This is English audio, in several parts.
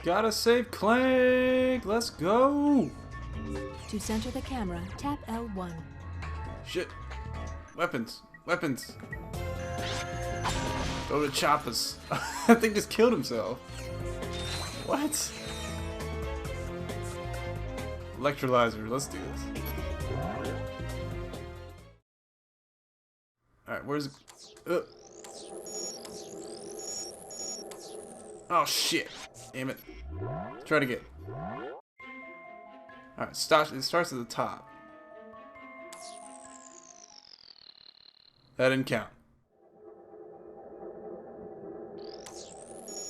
Gotta save Clank! Let's go! To center the camera, tap L1. Shit. Weapons. Weapons. Go to choppers. That thing just killed himself. What? Electrolyzer. Let's do this. Alright, where's it? Oh shit. Damn it. Try it again. Alright, it starts at the top. That didn't count.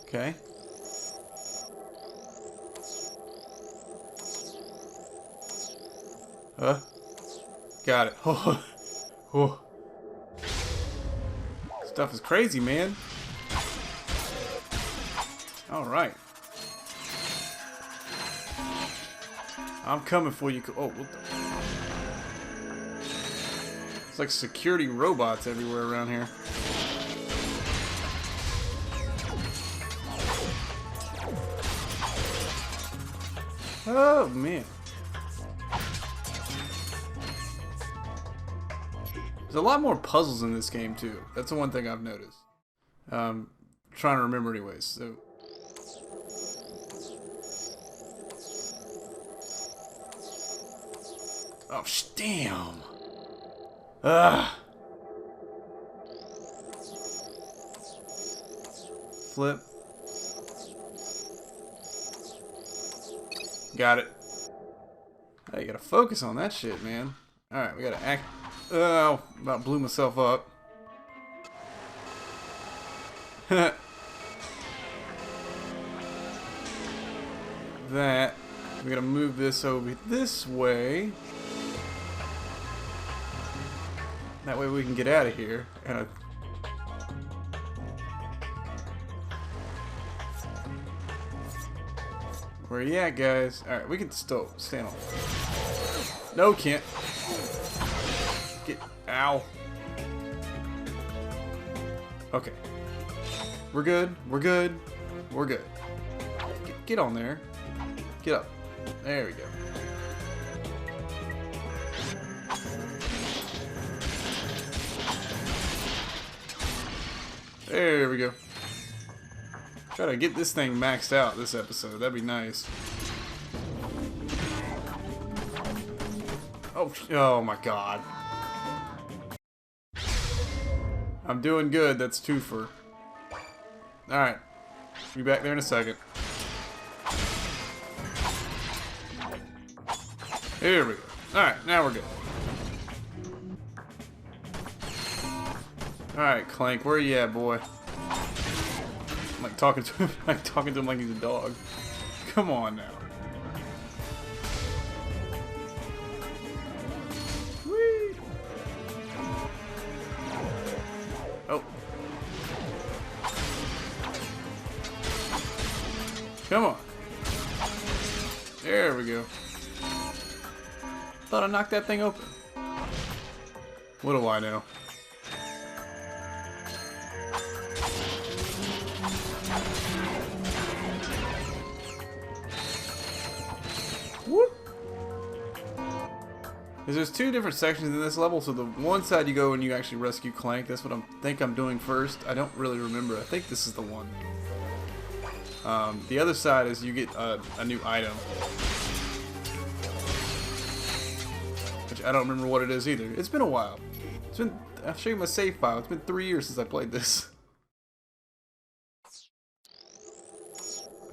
Okay. Got it. Oh. Stuff is crazy, man. Alright. I'm coming for you. Oh, what the? It's like security robots everywhere around here. Oh, man. There's a lot more puzzles in this game, too. That's the one thing I've noticed. Trying to remember anyways, so... Oh, damn! Ugh! Flip. Got it. Hey, you gotta focus on that shit, man. Alright, we gotta act... Oh, about blew myself up. That. We gotta move this over this way. That way we can get out of here. And where you at, guys? Alright, we can still stand on. No, can't. Get. Ow. Okay. We're good. We're good. We're good. Get on there. Get up. There we go. There we go. Try to get this thing maxed out this episode. That'd be nice. Oh my god. I'm doing good. That's twofer. Alright. Be back there in a second. Here we go. Alright, now we're good. Alright, Clank, where you at, boy? I'm like talking to him, like he's a dog. Come on now. Whee! Oh. Come on. There we go. Thought I knocked that thing open. What do I know? Whoop. There's two different sections in this level, so the one side you go and you actually rescue Clank. That's what I think I'm doing first. I don't really remember. I think this is the one. The other side is you get a new item. Which I don't remember what it is either. It's been a while. It's been. I'll show you my save file. It's been 3 years since I played this.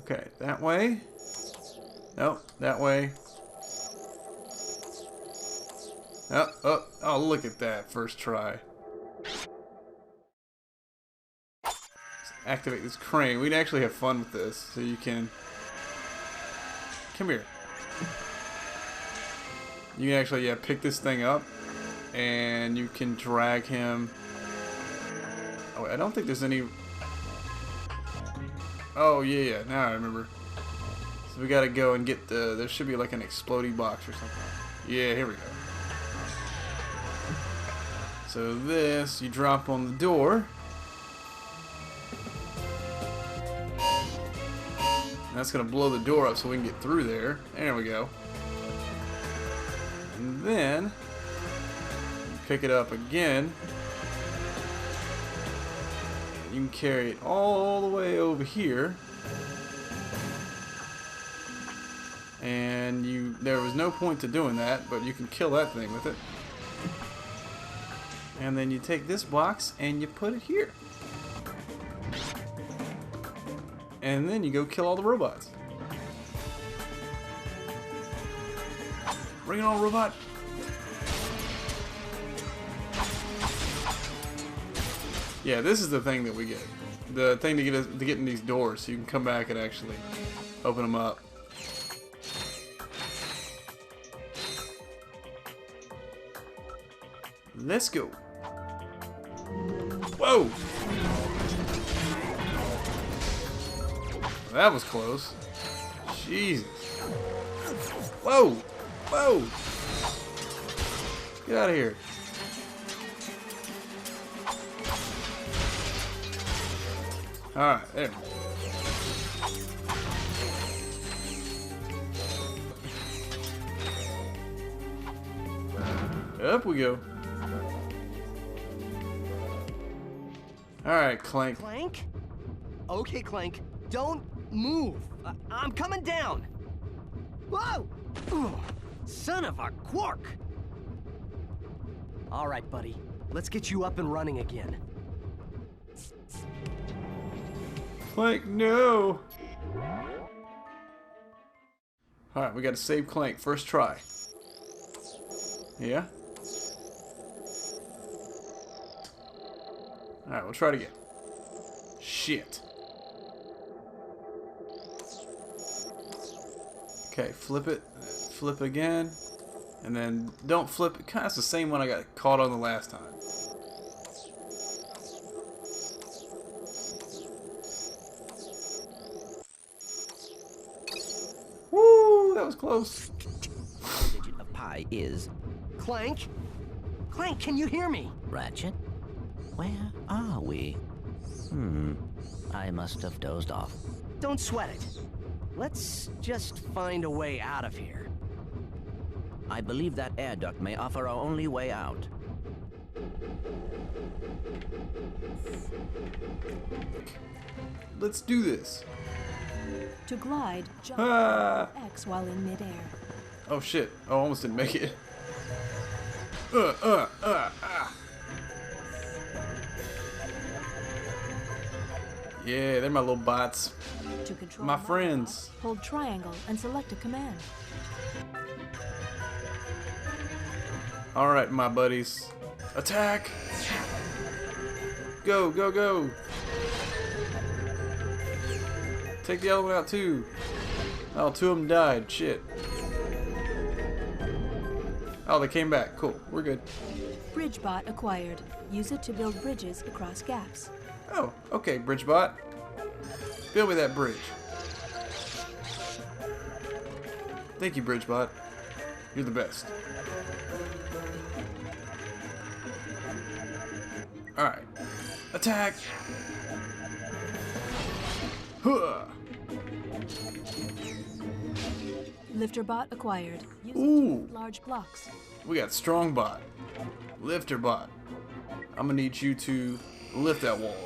Okay, that way. Nope, that way. Oh, look at that. First try. Let's activate this crane. We'd actually have fun with this. So you can... Come here. You can actually, pick this thing up. And you can drag him... Oh, I don't think there's any... Oh, yeah, now I remember. So we gotta go and get the... There should be like an exploding box or something. Yeah, here we go. So this, you drop on the door. that's going to blow the door up so we can get through there. There we go. And then pick it up again. You can carry it all the way over here. And there was no point to doing that, but you can kill that thing with it. And then you take this box and you put it here. And then you go kill all the robots. Bring it on, robot. Yeah, this is the thing that we get. The thing to get in these doors, so you can come back and actually open them up. Let's go. Whoa! That was close. Jesus. Whoa! Whoa! Get out of here. Alright, there. Up we go. Alright, Clank. Clank? Okay, Clank. Don't move. I'm coming down. Whoa! Ugh, son of a quark! Alright, buddy. Let's get you up and running again. Clank, no! Alright, we gotta save Clank. First try. Yeah? Alright, we'll try it again. Shit. Okay, flip it. Flip again. And then don't flip it. Kind of the same one I got caught on the last time. Woo! That was close. Digit of pi is Clank? Clank, can you hear me? Ratchet. Where are we? I must have dozed off. Don't sweat it. Let's just find a way out of here. I believe that air duct may offer our only way out. Let's do this. To glide, jump X while in midair. Oh shit. Oh, I almost didn't make it. Yeah, they're my little bots. To control My the friends. bot, hold triangle and select a command. Alright, my buddies. Attack! Go, go, go! Take the other one out too. Oh, two of them died. Shit. Oh, they came back. Cool. We're good. Bridge bot acquired. Use it to build bridges across gaps. Oh, okay, BridgeBot. Build me that bridge. Thank you, BridgeBot. You're the best. Alright. Attack! Huh. Lifter bot acquired. Use it to Ooh. lift large blocks. We got Strong Bot. Lifter Bot. I'm gonna need you to lift that wall.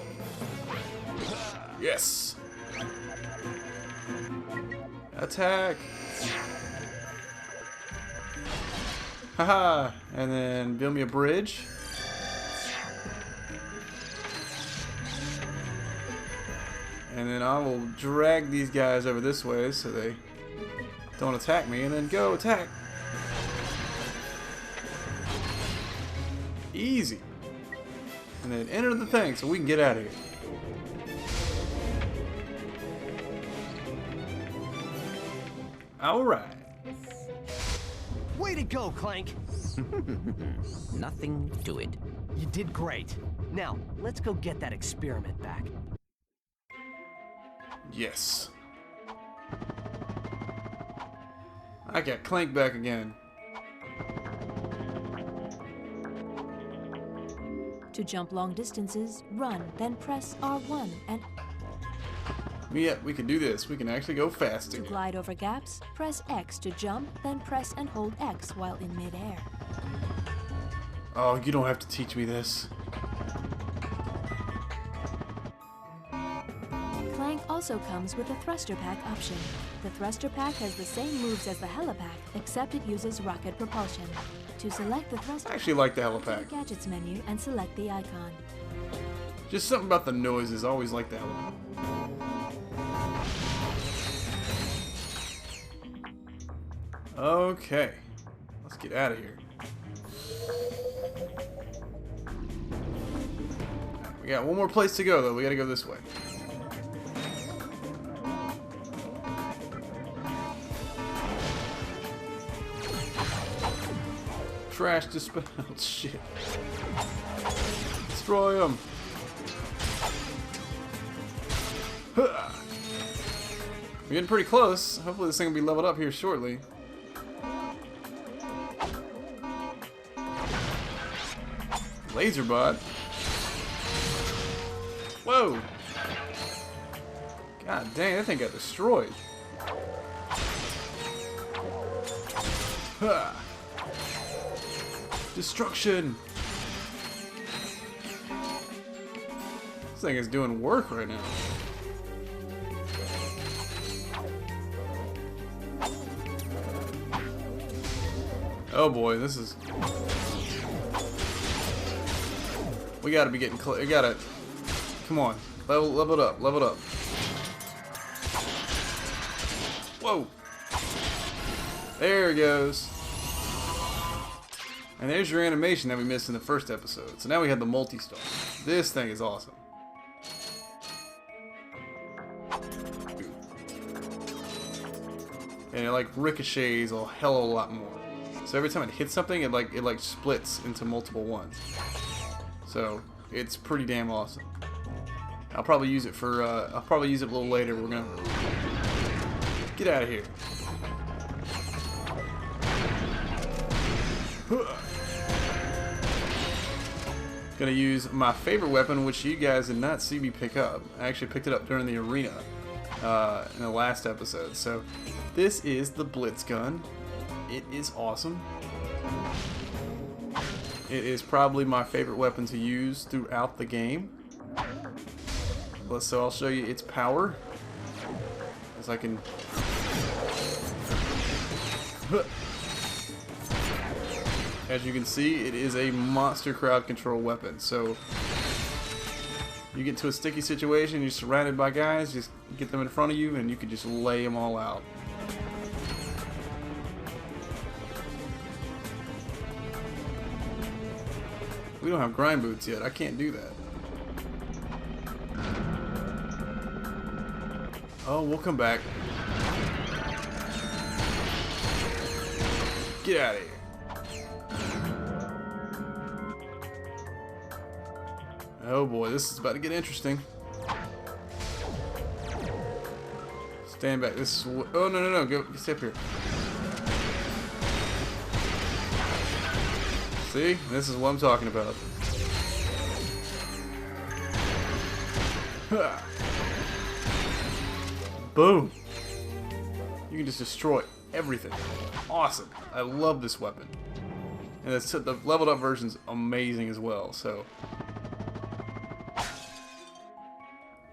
Yes! Attack! Haha! And then build me a bridge. And then I will drag these guys over this way so they don't attack me, and then go attack. Easy. And then enter the thing so we can get out of here. Alright. Way to go, Clank! Nothing to it. You did great. Now, let's go get that experiment back. Yes. I got Clank back again. To jump long distances, run, then press R1 and Yeah, we can do this. We can actually go To fasting. glide over gaps, press X to jump, then press and hold X while in midair. Oh, you don't have to teach me this. Clank also comes with a thruster pack option. The thruster pack has the same moves as the helipack, except it uses rocket propulsion. To select the thruster I actually like the go to helipack. the Gadgets menu and select the icon. Just something about the noises. I always like the helipack. Okay. Let's get out of here. We got one more place to go, though. We gotta go this way. Trash dispelled. Shit. Destroy them. We're getting pretty close. Hopefully this thing will be leveled up here shortly. Laser bot. Whoa. God dang, that thing got destroyed. Ha. Destruction. This thing is doing work right now. Oh boy, this is... We gotta be getting close. We gotta... Come on. Level it up. Level it up. Whoa. There it goes. And there's your animation that we missed in the first episode. So now we have the multi-star. This thing is awesome. And it like ricochets a hell of a lot more. So every time it hits something, it like splits into multiple ones. So it's pretty damn awesome. I'll probably use it for I'll probably use it a little later. We're gonna get out of here. Gonna use my favorite weapon, which you guys did not see me pick up. I actually picked it up during the arena in the last episode. So this is the Blitz gun. It is awesome. It is probably my favorite weapon to use throughout the game. So I'll show you its power. As I can... As you can see, it is a monster crowd control weapon. So you get into a sticky situation, you're surrounded by guys, just get them in front of you and you can just lay them all out. We don't have grind boots yet. I can't do that. Oh, we'll come back. Get out of here. Oh boy, this is about to get interesting. Stand back. This is... Oh, no. Go step here. See? This is what I'm talking about. Boom. You can just destroy everything. Awesome. I love this weapon. And the leveled up version's amazing as well, so...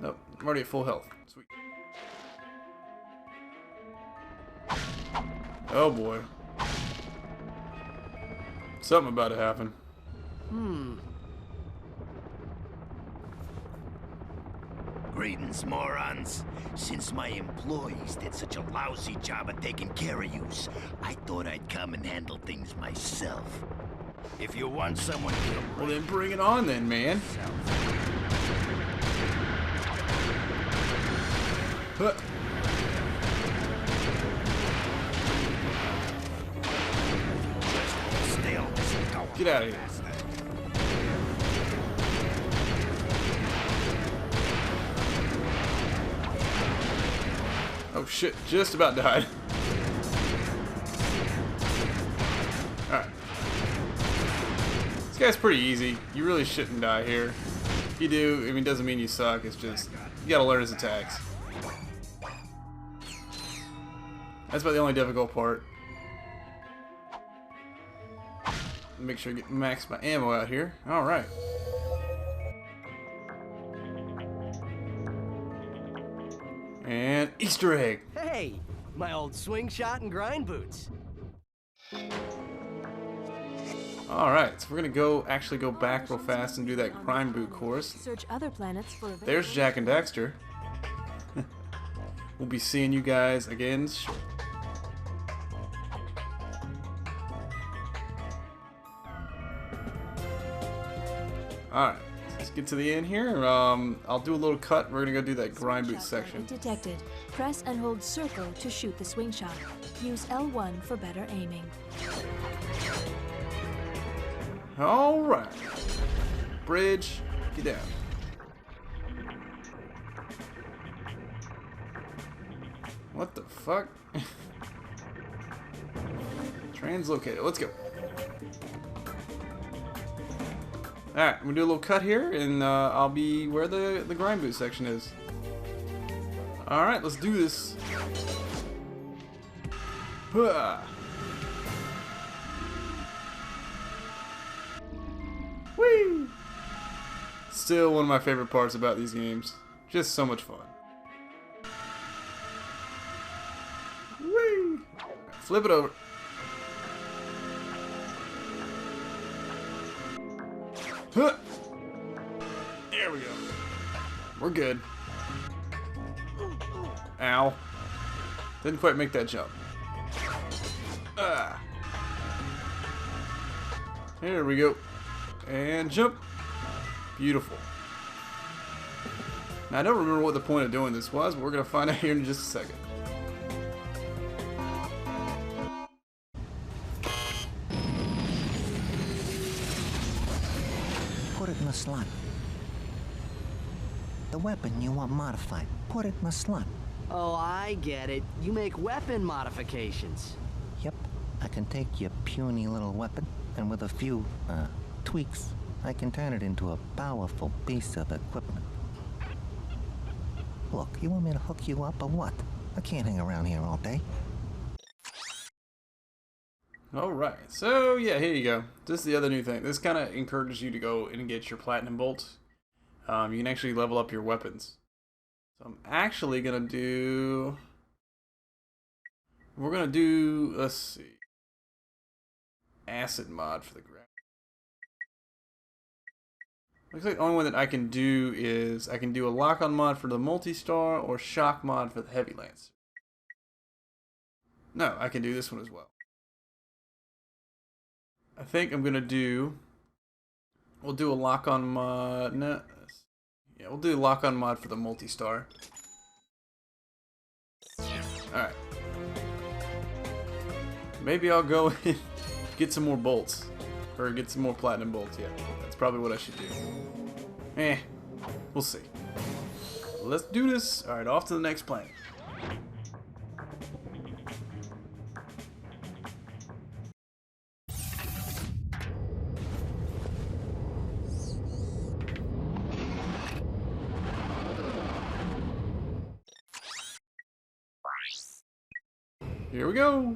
Nope, I'm already at full health. Sweet. Oh boy. Something about to happen. Greetings, morons. Since my employees did such a lousy job of taking care of yous, I thought I'd come and handle things myself. If you want someone to... Well then bring it on then, man. Huh. Get out of here. Oh shit, just about died. Alright. This guy's pretty easy. You really shouldn't die here. If you do, I mean, it doesn't mean you suck. It's just, you gotta learn his attacks. That's about the only difficult part. Make sure I get max my ammo out here. Alright. And Easter egg. Hey, my old swing shot and grind boots. Alright, so we're gonna actually go back real fast and do that crime boot course. Search other planets for available. There's Jack and Daxter. We'll be seeing you guys again shortly. Alright, let's get to the end here. I'll do a little cut. We're gonna go do that grind boot section. Detected. Press and hold circle to shoot the swing shot. Use L1 for better aiming. Alright. Bridge, get down. What the fuck? Translocated. Let's go. Alright, I'm gonna do a little cut here, and I'll be where the grind boot section is. Alright, let's do this. Huh. Whee! Still one of my favorite parts about these games. Just so much fun. Whee! Flip it over. Huh. There we go. We're good. Ow. Didn't quite make that jump. Ah. Here we go. And jump. Beautiful. Now, I don't remember what the point of doing this was, but we're going to find out here in just a second. Put it in the slot. The weapon you want modified, put it in the slot. Oh, I get it. You make weapon modifications. Yep, I can take your puny little weapon, and with a few, tweaks, I can turn it into a powerful piece of equipment. Look, you want me to hook you up or what? I can't hang around here all day. Alright, so yeah, here you go. This is the other new thing. This kind of encourages you to go and get your platinum bolts. You can actually level up your weapons. So I'm actually going to do... We're going to do, let's see, acid mod for the graphic. Looks like the only one that I can do is I can do a lock-on mod for the multi-star or shock mod for the heavy lance. No, I can do this one as well. I think I'm gonna do. We'll do a lock-on mod. No, yeah, we'll do a lock-on mod for the multi-star. All right. Maybe I'll go and get some more bolts, or get some more platinum bolts. Yeah, that's probably what I should do. We'll see. Let's do this. All right, off to the next planet. Here we go.